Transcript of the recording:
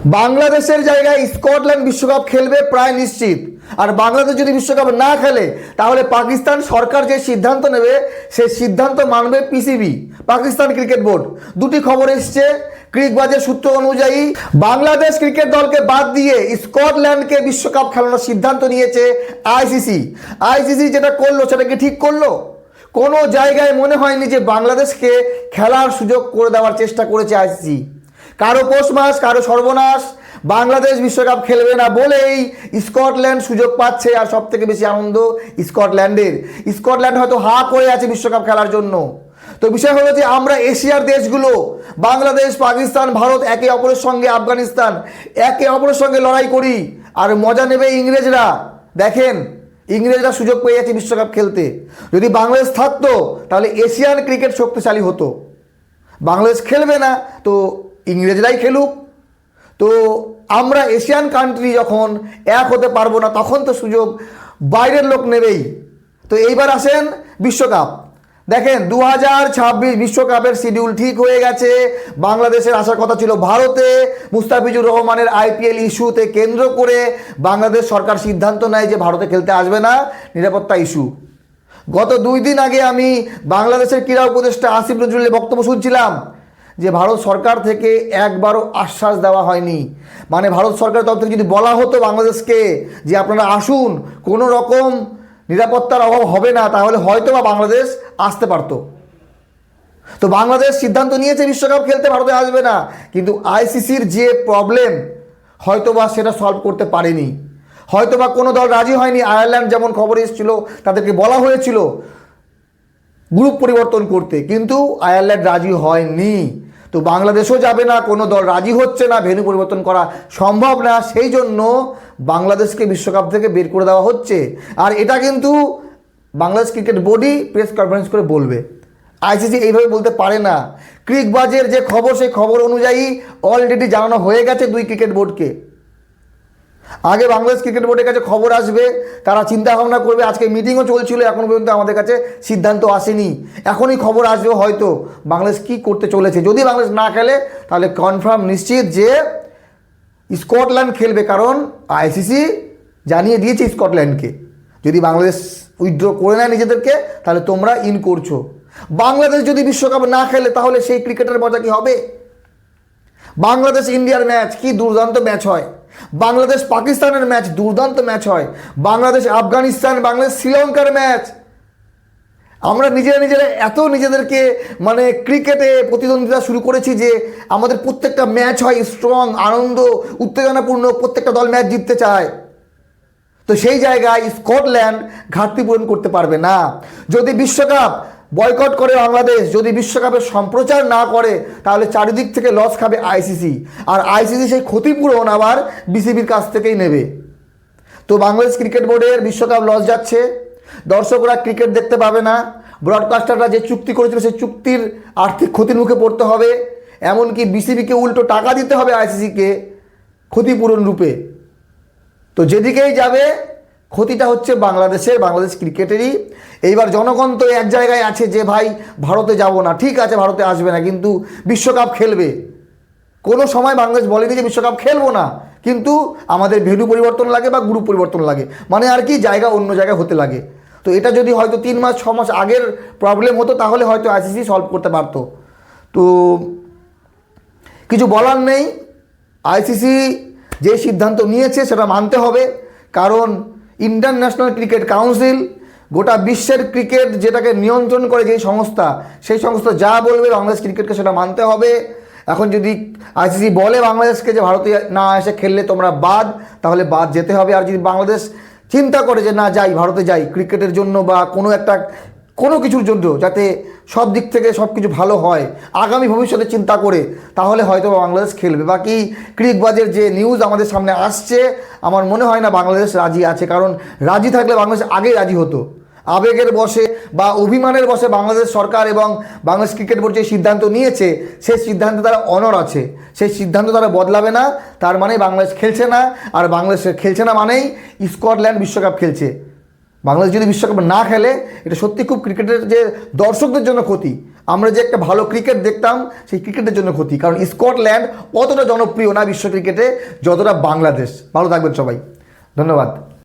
বাংলাদেশের জায়গায় স্কটল্যান্ড বিশ্বকাপ খেলবে প্রায় নিশ্চিত। আর বাংলাদেশ যদি বিশ্বকাপ না খেলে তাহলে পাকিস্তান সরকার যে সিদ্ধান্ত নেবে সেই সিদ্ধান্ত মানবে পিসিবি, পাকিস্তান ক্রিকেট বোর্ড। দুটি খবর এসছে ক্রিকবাজের সূত্র অনুযায়ী। বাংলাদেশ ক্রিকেট দলকে বাদ দিয়ে স্কটল্যান্ডকে বিশ্বকাপ খেলানোর সিদ্ধান্ত নিয়েছে আইসিসি। আইসিসি যেটা করলো সেটা কি ঠিক করলো? কোনো জায়গায় মনে হয়নি যে বাংলাদেশকে খেলার সুযোগ করে দেওয়ার চেষ্টা করেছে আইসিসি। কারো পৌষ মাস, কারো সর্বনাশ। বাংলাদেশ বিশ্বকাপ খেলবে না বলেই স্কটল্যান্ড সুযোগ পাচ্ছে। আর সব থেকে বেশি আনন্দ স্কটল্যান্ডের। স্কটল্যান্ড হয়তো হা করে আছে বিশ্বকাপ খেলার জন্য। তো বিষয় হলো যে আমরা এশিয়ার দেশগুলো বাংলাদেশ, পাকিস্তান, ভারত একে অপরের সঙ্গে, আফগানিস্তান একে অপরের সঙ্গে লড়াই করি। আর মজা নেবে ইংরেজরা। দেখেন ইংরেজরা সুযোগ পেয়ে যাচ্ছে বিশ্বকাপ খেলতে। যদি বাংলাদেশ থাকতো তাহলে এশিয়ান ক্রিকেট শক্তিশালী হতো। বাংলাদেশ খেলবে না তো ইংরেজরাই খেলুক। তো আমরা এশিয়ান কান্ট্রি যখন এক হতে পারবো না তখন তো সুযোগ বাইরের লোক নেবেই। তো এইবার আসেন বিশ্বকাপ। দেখেন 2026 বিশ্বকাপের শিডিউল ঠিক হয়ে গেছে। বাংলাদেশের আসার কথা ছিল ভারতে। মুস্তাফিজুর রহমানের আইপিএল ইস্যুতে কেন্দ্র করে বাংলাদেশ সরকার সিদ্ধান্ত নেয় যে ভারতে খেলতে আসবে না, নিরাপত্তা ইস্যু। গত 2 দিন আগে আমি বাংলাদেশের ক্রীড়া উপদেষ্টা আসিফ নজরুলের বক্তব্য শুনছিলাম যে ভারত সরকার থেকে একবারও আশ্বাস দেওয়া হয়নি। মানে ভারত সরকারের তরফ থেকে যদি বলা হতো বাংলাদেশকে যে আপনারা আসুন, কোনো রকম নিরাপত্তার অভাব হবে না, তাহলে হয়তো বা বাংলাদেশ আসতে পারত। তো বাংলাদেশ সিদ্ধান্ত নিয়েছে বিশ্বকাপ খেলতে ভারতে আসবে না, কিন্তু আইসিসির যে প্রবলেম হয়তো বা সেটা সলভ করতে পারেনি। হয়তো বা কোনো দল রাজি হয়নি। আয়ারল্যান্ড যেমন খবর এসেছিল তাদেরকে বলা হয়েছিল গ্রুপ পরিবর্তন করতে, কিন্তু আয়ারল্যান্ড রাজি হয়নি। তো বাংলাদেশও যাবে না, কোনো দল রাজি হচ্ছে না, ভেন্যু পরিবর্তন করা সম্ভব না। সেই জন্য বাংলাদেশকে বিশ্বকাপ থেকে বের করে দেওয়া হচ্ছে। আর এটা কিন্তু বাংলাদেশ ক্রিকেট বোর্ডই প্রেস কনফারেন্স করে বলবে। আইসিসি এইভাবে বলতে পারে না। ক্রিকবাজের যে খবর সেই খবর অনুযায়ী অলরেডি জানানো হয়ে গেছে 2 ক্রিকেট বোর্ডকে। আগে বাংলাদেশ ক্রিকেট বোর্ডের কাছে খবর আসবে, তারা চিন্তা ভাবনা করবে। আজকে মিটিংও চলছিল, এখন পর্যন্ত আমাদের কাছে সিদ্ধান্ত আসেনি। এখনই খবর আসবে হয়তো বাংলাদেশ কি করতে চলেছে। যদি বাংলাদেশ না খেলে তাহলে কনফার্ম নিশ্চিত যে স্কটল্যান্ড খেলবে, কারণ আইসিসি জানিয়ে দিয়েছে স্কটল্যান্ডকে যদি বাংলাদেশ উইথড্র করে নেয় নিজেদেরকে তাহলে তোমরা ইন করছো। বাংলাদেশ যদি বিশ্বকাপ না খেলে তাহলে সেই ক্রিকেটের মজা কি হবে? বাংলাদেশ ইন্ডিয়ার ম্যাচ কি দুর্দান্ত ম্যাচ হয়, বাংলাদেশ পাকিস্তানের ম্যাচ দুর্দান্ত ম্যাচ হয়, বাংলাদেশ আফগানিস্তান, বাংলাদেশ শ্রীলঙ্কার ম্যাচ। আমরা নিজেরা এত নিজেদেরকে মানে ক্রিকেটে প্রতিদ্বন্দ্বিতা শুরু করেছি যে আমাদের প্রত্যেকটা ম্যাচ হয় স্ট্রং, আনন্দ, উত্তেজনাপূর্ণ। প্রত্যেকটা দল ম্যাচ জিততে চায়। তো সেই জায়গায় স্কটল্যান্ড ঘাটতি পূরণ করতে পারবে না। যদি বিশ্বকাপ বয়কট করে বাংলাদেশ, যদি বিশ্বকাপের সম্প্রচার না করে তাহলে চারিদিক থেকে লস খাবে আইসিসি। আর আইসিসি সেই ক্ষতিপূরণ আবার বিসিবির কাছ থেকেই নেবে। তো বাংলাদেশ ক্রিকেট বোর্ডের বিশ্বকাপ লস যাচ্ছে, দর্শকরা ক্রিকেট দেখতে পাবে না, ব্রডকাস্টাররা যে চুক্তি করেছিল সেই চুক্তির আর্থিক ক্ষতির মুখে পড়তে হবে, এমনকি বিসিবিকে উল্টো টাকা দিতে হবে আইসিসিকে ক্ষতিপূরণ রূপে। তো যেদিকেই যাবে ক্ষতিটা হচ্ছে বাংলাদেশের, বাংলাদেশ ক্রিকেটেরই। এইবার জনগণ তো এক জায়গায় আছে যে ভাই ভারতে যাব না, ঠিক আছে ভারতে আসবে না কিন্তু বিশ্বকাপ খেলবে। কোনো সময় বাংলাদেশ বলেনি যে বিশ্বকাপ খেলবো না, কিন্তু আমাদের ভেন্যু পরিবর্তন লাগে বা গ্রুপ পরিবর্তন লাগে, মানে আর কি জায়গা অন্য জায়গায় হতে লাগে। তো এটা যদি হয়তো 3 মাস 6 মাস আগের প্রবলেম হতো তাহলে হয়তো আইসিসি সলভ করতে পারতো। তো কিছু বলার নেই, আইসিসি যে সিদ্ধান্ত নিয়েছে সেটা মানতে হবে। কারণ ইন্টারন্যাশনাল ক্রিকেট কাউন্সিল গোটা বিশ্বের ক্রিকেট যেটাকে নিয়ন্ত্রণ করে যেই সংস্থা, সেই সংস্থা যা বলবে বাংলাদেশ ক্রিকেটকে সেটা মানতে হবে। এখন যদি আইসিসি বলে বাংলাদেশকে যে ভারতে না এসে খেললে তোমরা বাদ, তাহলে বাদ যেতে হবে। আর যদি বাংলাদেশ চিন্তা করে যে না যাই, ভারতে যাই ক্রিকেটের জন্য বা কোনো কিছুর জন্য, যাতে সব দিক থেকে সব কিছু ভালো হয় আগামী ভবিষ্যতে চিন্তা করে, তাহলে হয়তো বাংলাদেশ খেলবে। বাকি ক্রিকবাজের যে নিউজ আমাদের সামনে আসছে আমার মনে হয় না বাংলাদেশ রাজি আছে। কারণ রাজি থাকলে বাংলাদেশ আগেই রাজি হতো। আবেগের বশে বা অভিমানের বশে বাংলাদেশ সরকার এবং বাংলাদেশ ক্রিকেট বোর্ড যে সিদ্ধান্ত নিয়েছে সেই সিদ্ধান্তে তারা অনড় আছে, সেই সিদ্ধান্ত তারা বদলাবে না। তার মানে বাংলাদেশ খেলছে না, আর বাংলাদেশ খেলছে না মানেই স্কটল্যান্ড বিশ্বকাপ খেলছে। বাংলাদেশ যদি বিশ্বকাপ না খেলে এটা সত্যি খুব ক্রিকেটের যে দর্শকদের জন্য ক্ষতি। আমরা যে একটা ভালো ক্রিকেট দেখতাম সেই ক্রিকেটের জন্য ক্ষতি, কারণ স্কটল্যান্ড অতটা জনপ্রিয় না বিশ্ব ক্রিকেটে যতটা বাংলাদেশ। ভালো থাকবেন সবাই, ধন্যবাদ।